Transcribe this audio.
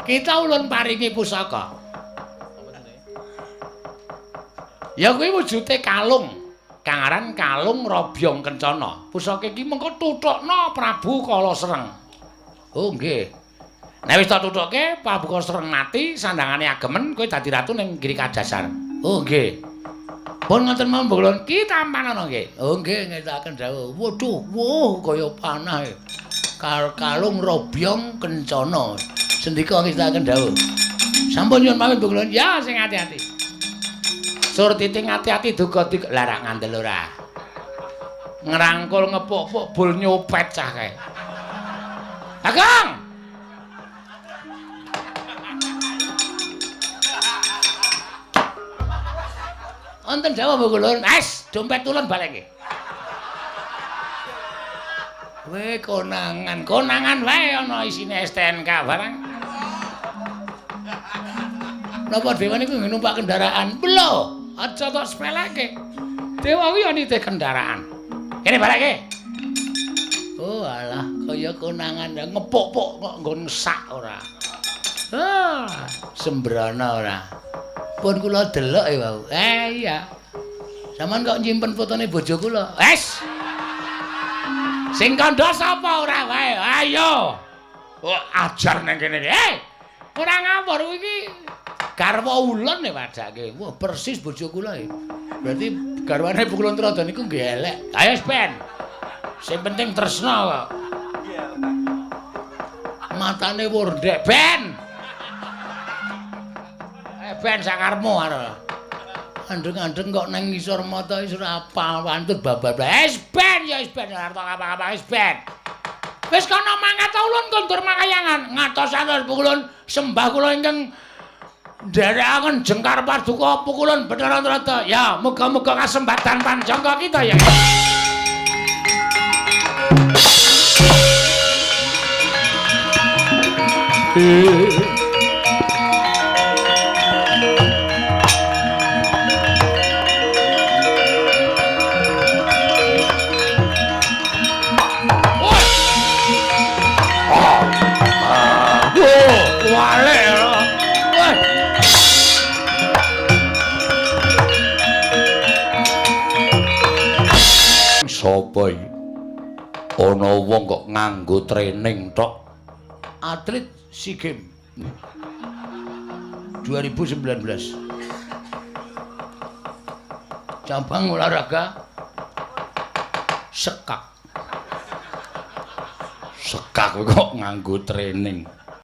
Kita ulun paringi pusaka. Ya kuwi wujude kalung. Kang aran kalung Robyong Kencana. Pusaka iki mengko tuthukna Prabu Kalasreng. Oh nggih. Nek wis tak tuthukke Prabu Kalasreng mati, sandangane agemen kowe dadi ratu ning Giri Kadasar. Oh nggih. Pun ngoten mawon Mbok ki tampanana nggih. Oh nggih ngetaken dawuh. Waduh, woh kaya panah. Kalung Robyong Kencana. Sendika ngetaken dawuh. Sampun nyuwun pamit Mbok ya sing ati-ati. Sur titing ati-ati duga larak ngandel ora. Ngerangkul ngepuk-puk bul nyopet cah kae. Agong. Wonten Jawa Bu Kulon. Wes, dompet tulun balekke. Kowe konangan wae ana isine STNK barang. Napa Dewa niku numpak kendaraan? Belum. Aja tok sepeleke. Dewa kuwi nitih kendaraan. Kene balekke. Oh alah, kaya konangan ngepuk-puk kok nggon sak ora. Sembrana ora. Pun kula delok e wau. Iya. Saman kok nyimpen fotone bojo kula. Wes. Sing kandha sapa ora wae. Ayo. Oh, ajar nang kene iki. Ora ngawur iki. Garwa ulun e padake. Wah, persis bojo kula e. Berarti garwane Pukulun Trada niku nggih elek. Ayo, Ben. Sing penting tresna kok. Matane wurdek, Ben. Ben sakarmu arep. Andeng-andeng kok nang ngisor mata wis ora apa wantut babab. Wis Ben ya wis Ben ora apa-apa wis Ben. Wis kana mangkat ulun kondur makayangan. Ngatos-atos Pukulun sembah kula ingkang nderekaken Jengkar Paduka Pukulun Bathara Trata. Ya, muga-muga kasembatan panjangka kita ya. Sapa iki? Ana wong kok nganggo training tok. Atlet SEA Games 2019. Cabang olahraga sekak. Sekak kok nganggo training.